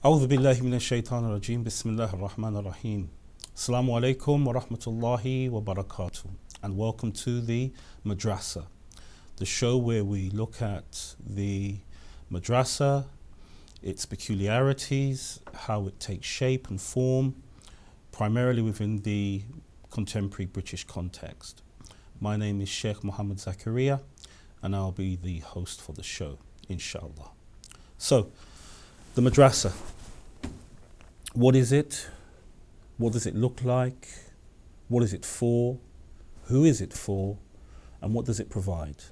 أعوذ بالله من الشيطان الرجيم بسم الله الرحمن الرحيم Assalamu alaikum wa rahmatullahi wa barakatuh, and welcome to the Madrassah, the show where we look at the Madrassah, its peculiarities, how it takes shape and form, primarily within the contemporary British context. My name is Sheikh Muhammad Zakaria, and I'll be the host for the show, inshallah. So, the Madrassah. What is it? What does it look like? What is it for? Who is it for? And what does it provide?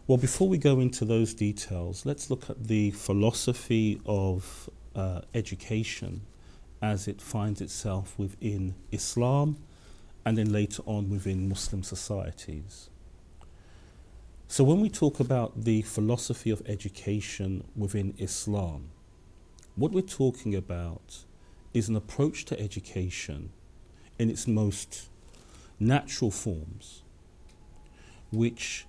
Well, before we go into those details, let's look at the philosophy of education as it finds itself within Islam and then later on within Muslim societies. So when we talk about the philosophy of education within Islam, what we're talking about is an approach to education in its most natural forms, which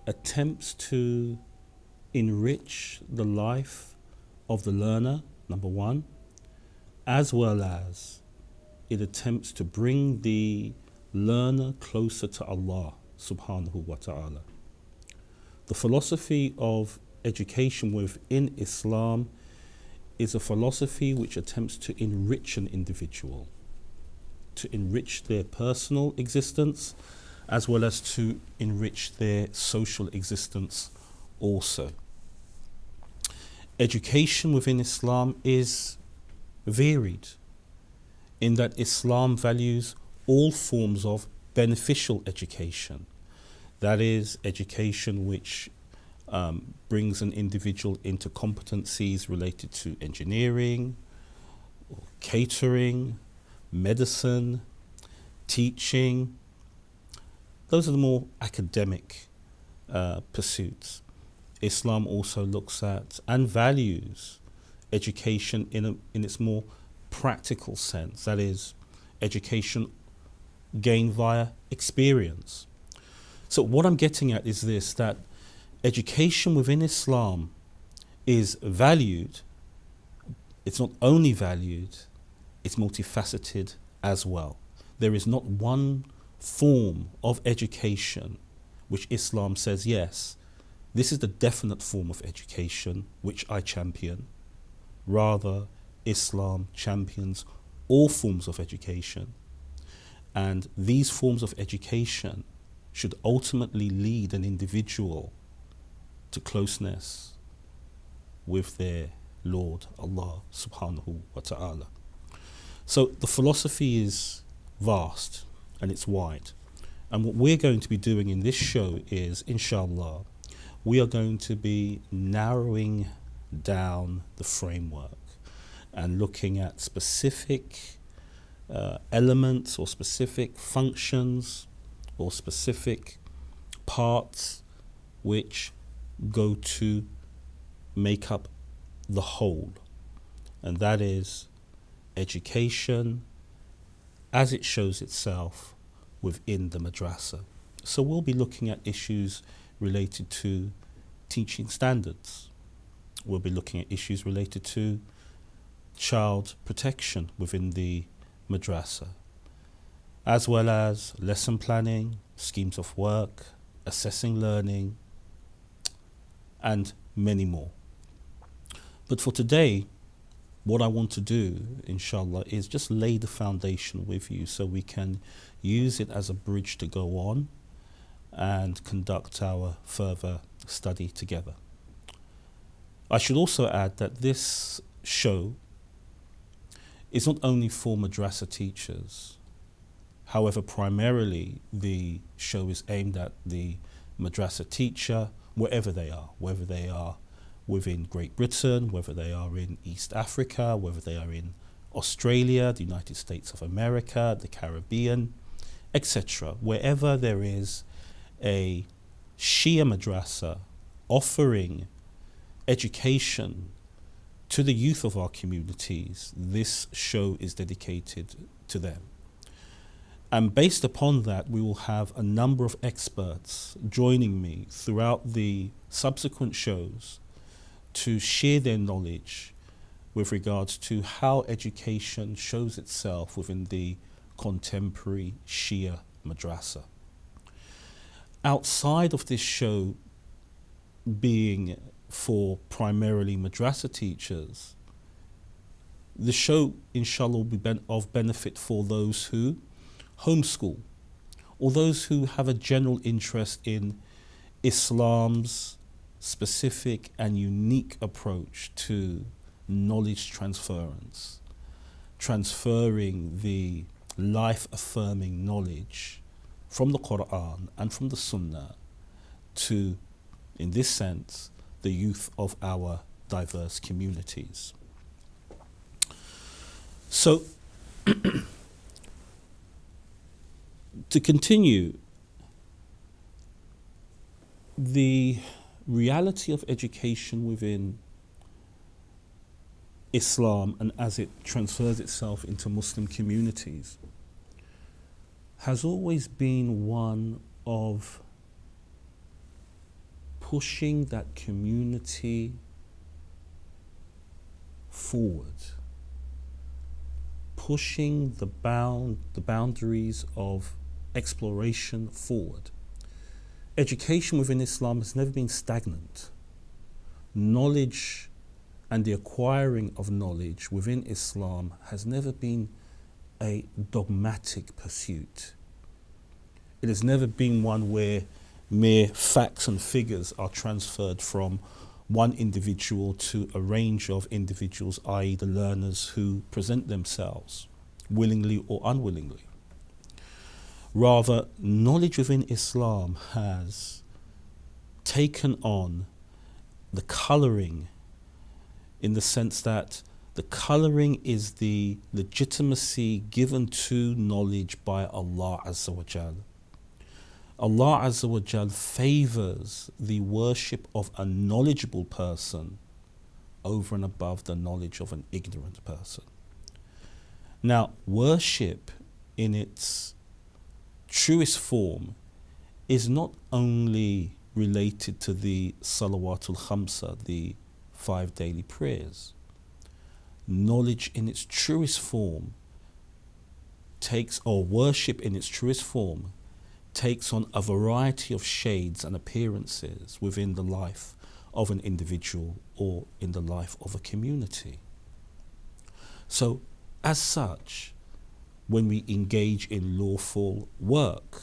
attempts to enrich the life of the learner, number one, as well as it attempts to bring the learner closer to Allah subhanahu wa ta'ala. The philosophy of education within Islam is a philosophy which attempts to enrich an individual, to enrich their personal existence, as well as to enrich their social existence also. Education within Islam is varied in that Islam values all forms of beneficial education. That is, education which brings an individual into competencies related to engineering, or catering, medicine, teaching. Those are the more academic pursuits. Islam also looks at and values education in its more practical sense. That is, education gained via experience. So what I'm getting at is this, that education within Islam is valued. It's not only valued, it's multifaceted as well. There is not one form of education which Islam says, yes, this is the definite form of education which I champion. Rather, Islam champions all forms of education. And these forms of education should ultimately lead an individual to closeness with their Lord Allah subhanahu wa ta'ala. So the philosophy is vast and it's wide. And what we're going to be doing in this show is, inshallah, we are going to be narrowing down the framework and looking at specific elements or specific functions or specific parts which go to make up the whole, and that is education as it shows itself within the madrasa. So we'll be looking at issues related to teaching standards. We'll be looking at issues related to child protection within the madrasa, as well as lesson planning, schemes of work, assessing learning, and many more. But for today, what I want to do, inshallah, is just lay the foundation with you so we can use it as a bridge to go on and conduct our further study together. I should also add that this show is not only for madrasa teachers. However, primarily the show is aimed at the madrasa teacher, wherever they are, whether they are within Great Britain, whether they are in East Africa, whether they are in Australia, the United States of America, the Caribbean, etc. Wherever there is a Shia madrasa offering education to the youth of our communities, this show is dedicated to them. And based upon that, we will have a number of experts joining me throughout the subsequent shows to share their knowledge with regards to how education shows itself within the contemporary Shia Madrassah. Outside of this show being for primarily Madrassah teachers, the show, inshallah, will be of benefit for those who homeschool, or those who have a general interest in Islam's specific and unique approach to knowledge transference, transferring the life-affirming knowledge from the Quran and from the Sunnah to, in this sense, the youth of our diverse communities. So, to continue, the reality of education within Islam and as it transfers itself into Muslim communities has always been one of pushing that community forward, pushing the boundaries of exploration forward. Education within Islam has never been stagnant. Knowledge and the acquiring of knowledge within Islam has never been a dogmatic pursuit. It has never been one where mere facts and figures are transferred from one individual to a range of individuals, i.e. the learners who present themselves willingly or unwillingly. Rather, knowledge within Islam has taken on the colouring, in the sense that the colouring is the legitimacy given to knowledge by Allah Azza wa Jal. Allah Azza wa Jal favours the worship of a knowledgeable person over and above the knowledge of an ignorant person. Now, worship in its truest form is not only related to the Salawatul Khamsa, the 5 daily prayers. Knowledge in its truest form worship in its truest form takes on a variety of shades and appearances within the life of an individual or in the life of a community. So, as such, when we engage in lawful work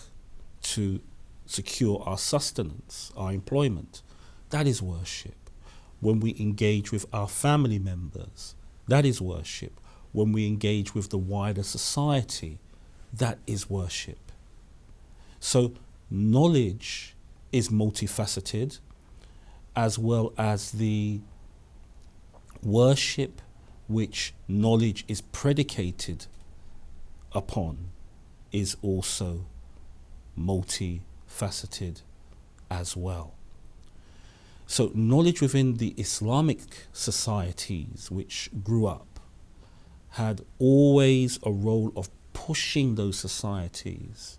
to secure our sustenance, our employment, that is worship. When we engage with our family members, that is worship. When we engage with the wider society, that is worship. So knowledge is multifaceted, as well as the worship which knowledge is predicated upon is also multifaceted as well. So knowledge within the Islamic societies which grew up had always a role of pushing those societies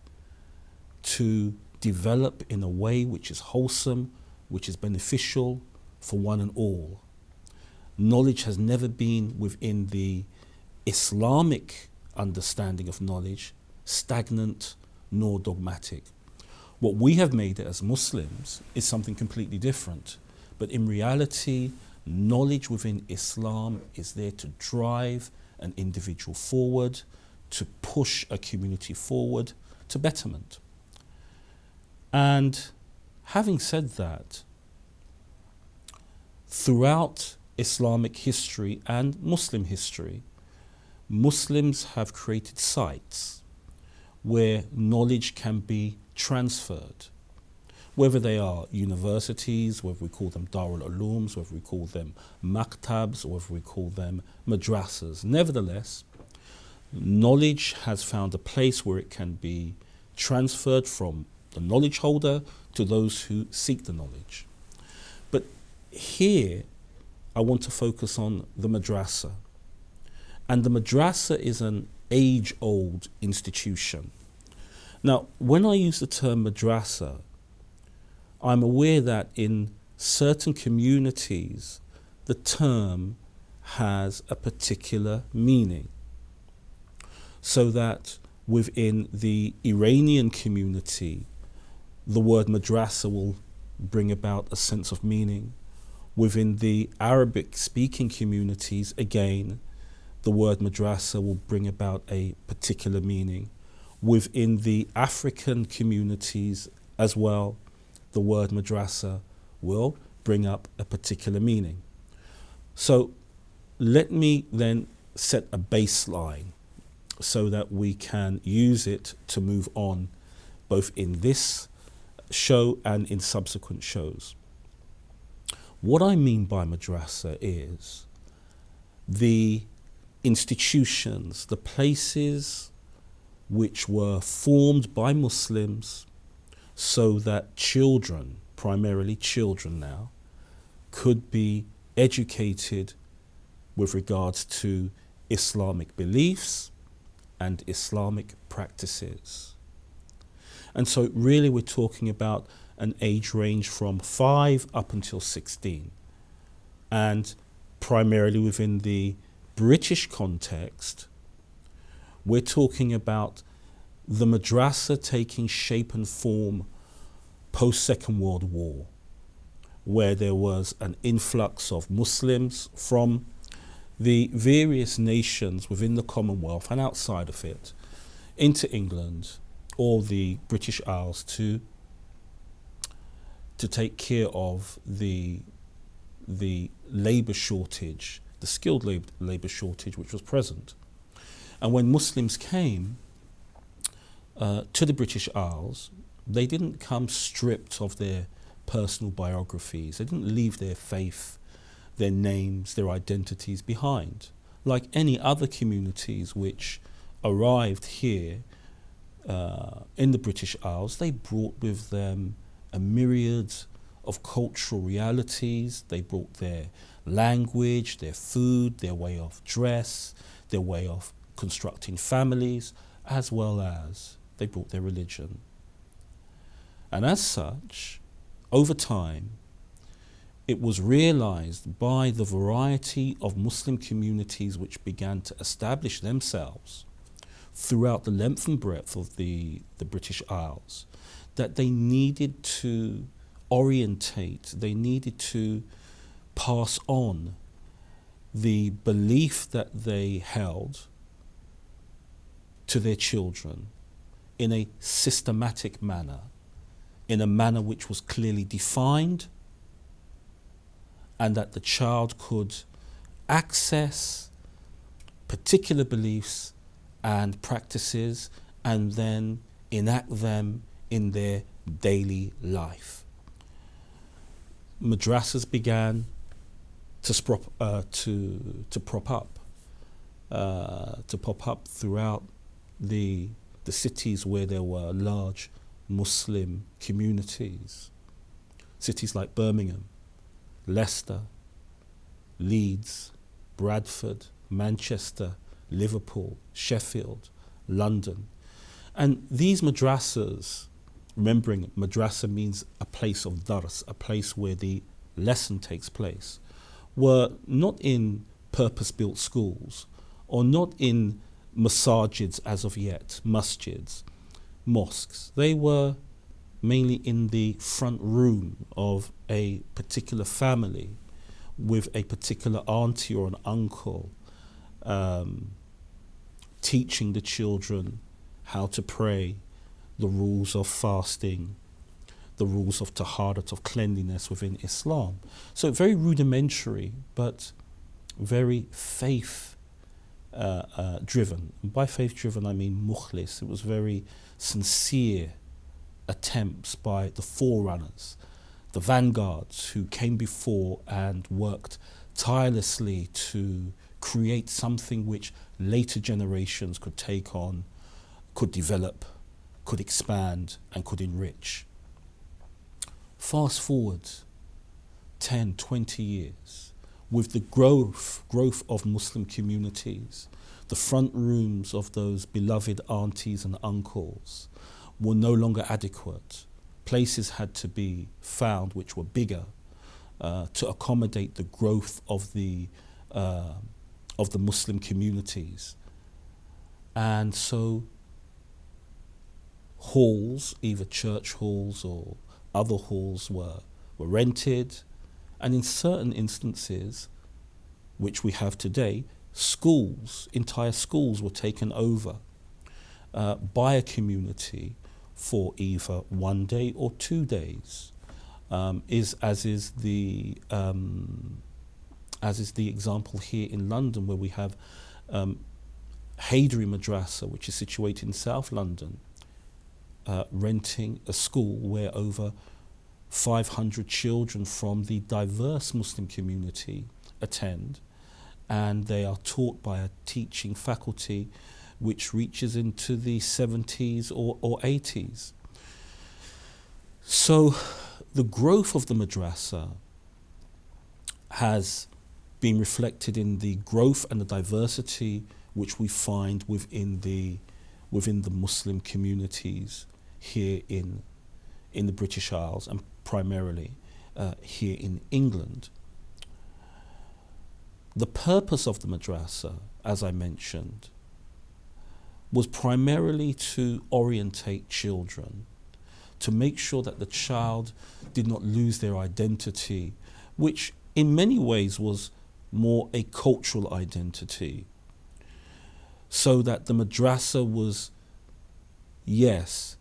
to develop in a way which is wholesome, which is beneficial for one and all. Knowledge has never been within the Islamic understanding of knowledge stagnant nor dogmatic. What we have made it as Muslims is something completely different. But in reality, knowledge within Islam is there to drive an individual forward, to push a community forward to betterment. And having said that, throughout Islamic history and Muslim history, Muslims have created sites where knowledge can be transferred, whether they are universities, whether we call them Darul Ulooms, whether we call them Maktabs, or whether we call them Madrassas. Nevertheless, knowledge has found a place where it can be transferred from the knowledge holder to those who seek the knowledge. But here, I want to focus on the Madrassah. And the Madrassah is an age-old institution. Now, when I use the term Madrassah, I'm aware that in certain communities, the term has a particular meaning. So that within the Iranian community, the word madrasa will bring about a sense of meaning. Within the Arabic-speaking communities, again, the word madrasa will bring about a particular meaning. Within the African communities as well, the word madrasa will bring up a particular meaning. So let me then set a baseline so that we can use it to move on both in this show and in subsequent shows. What I mean by madrasa is the institutions, the places which were formed by Muslims so that children, primarily children now, could be educated with regards to Islamic beliefs and Islamic practices. And so really we're talking about an age range from 5 up until 16. And primarily within the British context, we're talking about the madrasa taking shape and form post-Second World War, where there was an influx of Muslims from the various nations within the Commonwealth and outside of it into England or the British Isles to take care of the labour shortage, the skilled labour shortage which was present. And when Muslims came to the British Isles, they didn't come stripped of their personal biographies. They didn't leave their faith, their names, their identities behind. Like any other communities which arrived here in the British Isles, they brought with them a myriad of cultural realities. They brought their language, their food, their way of dress, their way of constructing families, as well as they brought their religion. And as such, over time, it was realized by the variety of Muslim communities which began to establish themselves throughout the length and breadth of the British Isles that they needed to orientate, they needed to pass on the belief that they held to their children in a systematic manner, in a manner which was clearly defined, and that the child could access particular beliefs and practices and then enact them in their daily life. Madrassas began to pop up throughout the cities where there were large Muslim communities. Cities like Birmingham, Leicester, Leeds, Bradford, Manchester, Liverpool, Sheffield, London. And these madrassas, remembering madrassa means a place of dars, a place where the lesson takes place, were not in purpose-built schools or not in masajids as of yet, masjids, mosques. They were mainly in the front room of a particular family with a particular auntie or an uncle teaching the children how to pray, the rules of fasting, the rules of taharat, of cleanliness within Islam. So very rudimentary, but very faith driven. And by faith driven, I mean mukhlis. It was very sincere attempts by the forerunners, the vanguards who came before and worked tirelessly to create something which later generations could take on, could develop, could expand, and could enrich. Fast forward 10, 20 years, with the growth of Muslim communities, the front rooms of those beloved aunties and uncles were no longer adequate. Places had to be found which were bigger to accommodate the growth of the uh, of the Muslim communities. And so halls, either church halls or other halls, were rented, and in certain instances, which we have today, schools, entire schools were taken over by a community for either 1 day or 2 days, as is the example here in London, where we have Hidayat Madrassah, which is situated in South London, renting a school where over 500 children from the diverse Muslim community attend, and they are taught by a teaching faculty which reaches into the 70s or 80s. So the growth of the madrasa has been reflected in the growth and the diversity which we find within the Muslim communities here in the British Isles, and primarily here in England. The purpose of the madrasa, as I mentioned, was primarily to orientate children, to make sure that the child did not lose their identity, which in many ways was more a cultural identity, so that the madrasa was, yes,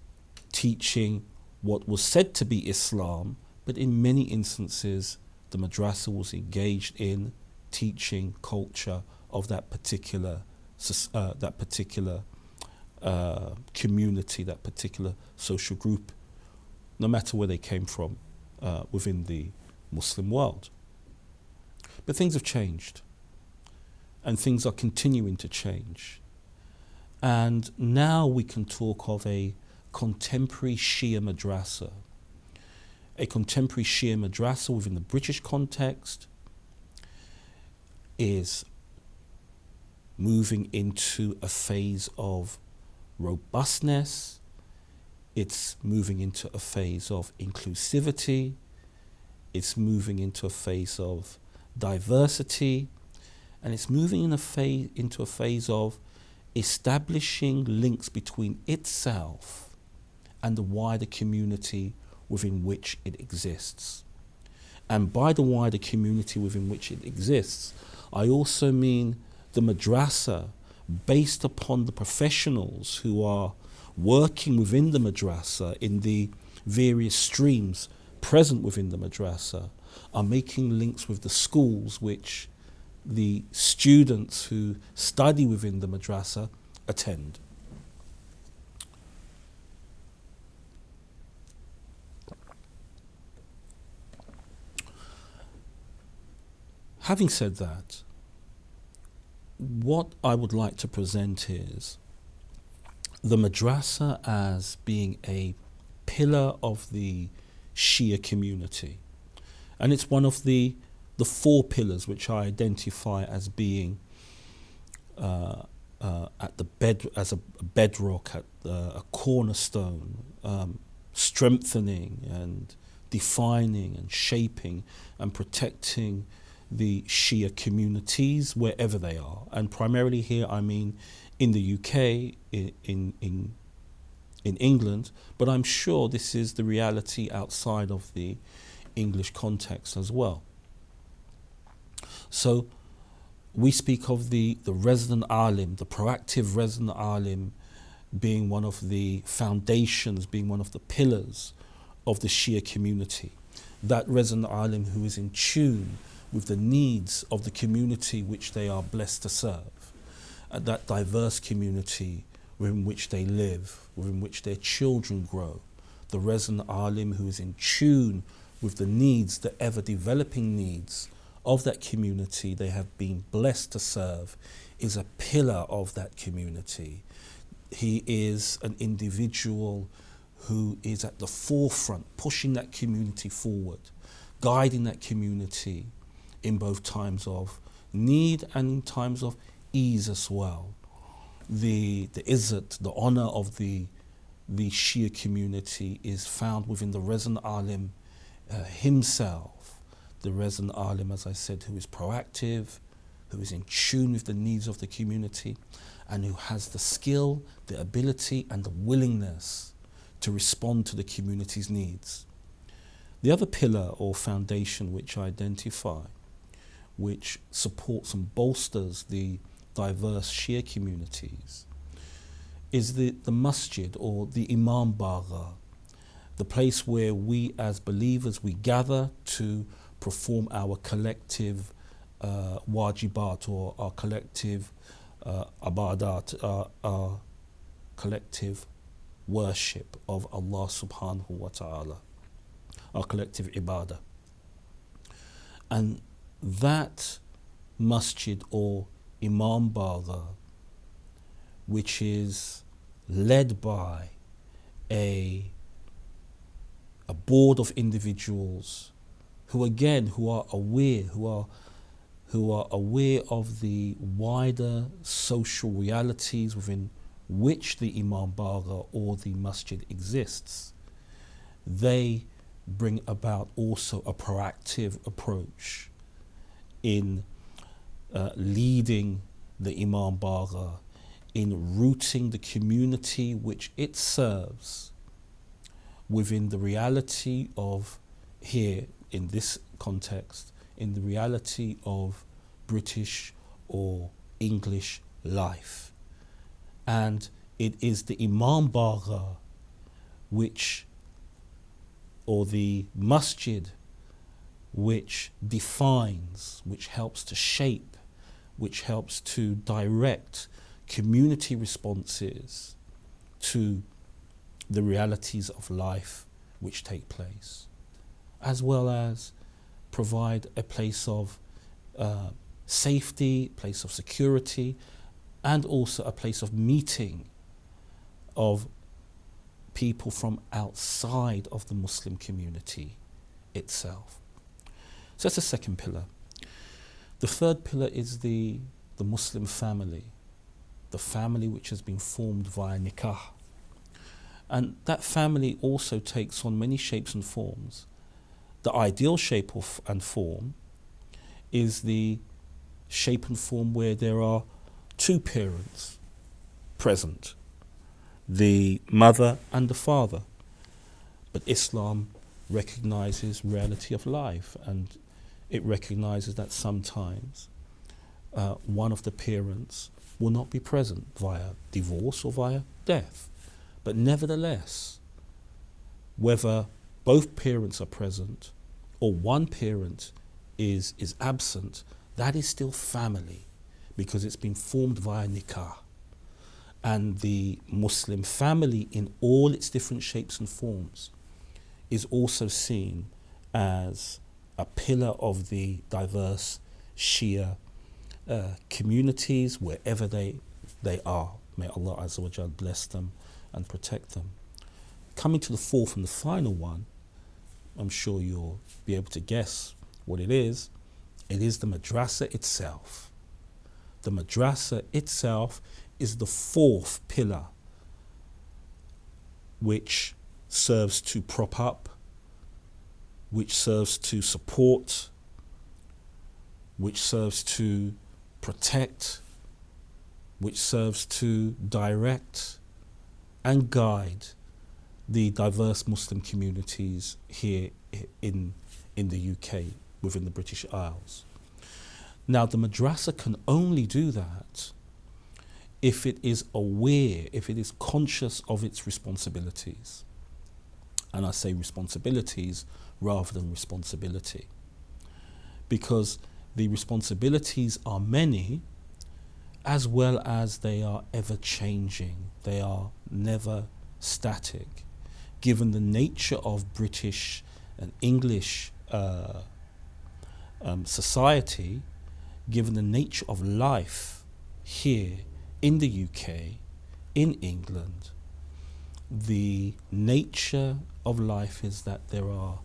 teaching what was said to be Islam, but in many instances the madrasa was engaged in teaching culture of that particular community, that particular social group, no matter where they came from within the Muslim world. But things have changed, and things are continuing to change. And now we can talk of a contemporary Shia madrasa. A contemporary Shia madrasa within the British context is moving into a phase of robustness. It's moving into a phase of inclusivity. It's moving into a phase of diversity, and it's moving into a phase of establishing links between itself and the wider community within which it exists. And by the wider community within which it exists, I also mean the madrasa, based upon the professionals who are working within the madrasa in the various streams present within the madrasa, are making links with the schools which the students who study within the madrasa attend. Having said that, what I would like to present is the madrasa as being a pillar of the Shia community. And it's one of the 4 pillars which I identify as being at the as a bedrock, a cornerstone, strengthening and defining and shaping and protecting the Shia communities wherever they are. And primarily here I mean in the UK, in England, but I'm sure this is the reality outside of the English context as well. So we speak of the resident alim, the proactive resident alim, being one of the foundations, being one of the pillars of the Shia community. That resident alim who is in tune with the needs of the community which they are blessed to serve, that diverse community within which they live, within which their children grow. The resident alim who is in tune with the needs, the ever-developing needs of that community they have been blessed to serve, is a pillar of that community. He is an individual who is at the forefront, pushing that community forward, guiding that community in both times of need and in times of ease as well. The izzat, the honor of the Shia community is found within the resident alim himself. The resident alim, as I said, who is proactive, who is in tune with the needs of the community, and who has the skill, the ability and the willingness to respond to the community's needs. The other pillar or foundation which I identify, which supports and bolsters the diverse Shia communities, is the masjid or the Imam Bagha, the place where we as believers, we gather to perform our collective wajibat, or our collective abadat, our collective worship of Allah subhanahu wa ta'ala, our collective ibadah. And that masjid or Imam Bagha, which is led by a board of individuals who are aware of the wider social realities within which the Imam Bagha or the masjid exists. They bring about also a proactive approach in leading the Imam Bagha, in rooting the community which it serves within the reality of, here in this context, in the reality of British or English life. And it is the Imam Bagha which, or the masjid, which defines, which helps to shape, which helps to direct community responses to the realities of life which take place, as well as provide a place of safety, place of security, and also a place of meeting of people from outside of the Muslim community itself. So that's the second pillar. The third pillar is the Muslim family, the family which has been formed via nikah. And that family also takes on many shapes and forms. The ideal shape and form is the shape and form where there are two parents present, the mother and the father. But Islam recognizes reality of life, and it recognizes that sometimes one of the parents will not be present via divorce or via death. But nevertheless, whether both parents are present or one parent is absent, that is still family, because it's been formed via nikah. And the Muslim family in all its different shapes and forms is also seen as a pillar of the diverse Shia communities wherever they are. May Allah Azza wa Jal bless them and protect them. Coming to the fourth and the final one, I'm sure you'll be able to guess what it is. It is the Madrassah itself. The Madrassah itself is the fourth pillar which serves to prop up, which serves to support, which serves to protect, which serves to direct and guide the diverse Muslim communities here in the UK, within the British Isles. Now, the Madrassah can only do that if it is aware, if it is conscious of its responsibilities. And I say responsibilities rather than responsibility, because the responsibilities are many, as well as they are ever changing. They are never static. Given the nature of British and English society, given the nature of life here in the UK, in England, the nature of life is that there are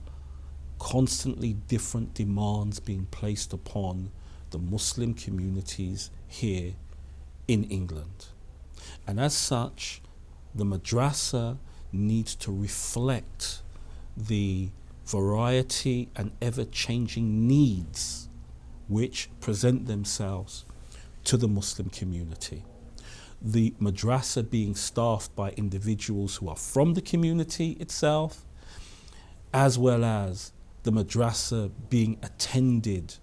constantly different demands being placed upon the Muslim communities here in England. And as such, the Madrassah needs to reflect the variety and ever-changing needs which present themselves to the Muslim community. The madrasa being staffed by individuals who are from the community itself, as well as the madrasa being attended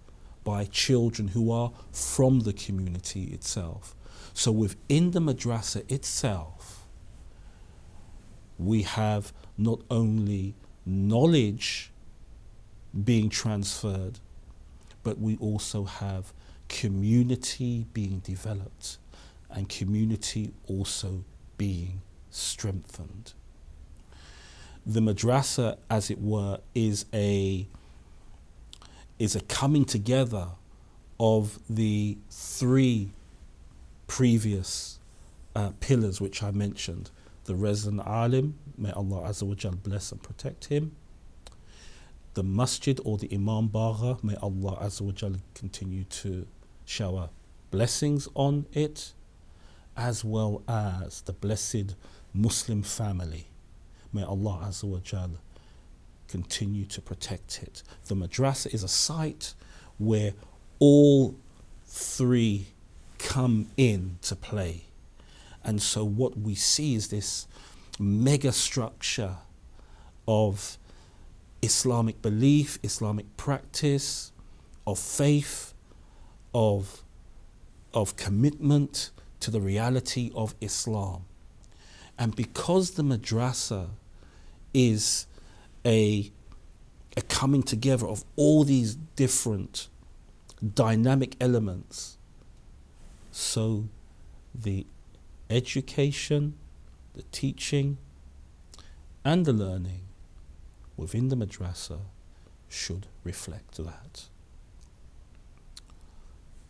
by children who are from the community itself. So within the madrasa itself, we have not only knowledge being transferred, but we also have community being developed and community also being strengthened. The madrasa, as it were, is a coming together of the three previous pillars which I mentioned. The resident alim, may Allah Azza wa Jal bless and protect him. The masjid or the imam bagha, may Allah Azza wa Jal continue to shower blessings on it, as well as the blessed Muslim family. May Allah Azza wa Jal continue to protect it. The madrasa is a site where all three come in to play. And so what we see is this mega structure of Islamic belief, Islamic practice, of faith, of commitment to the reality of Islam. And because the madrasa is a coming together of all these different dynamic elements, so the education, the teaching, and the learning within the madrasa should reflect that.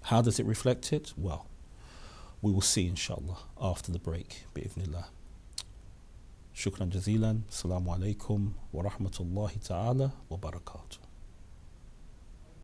How does it reflect it? Well, we will see inshallah after the break, bi'idhnillah. Shukran jazilan. Assalamu alaikum wa rahmatullahi ta'ala wa barakatuh.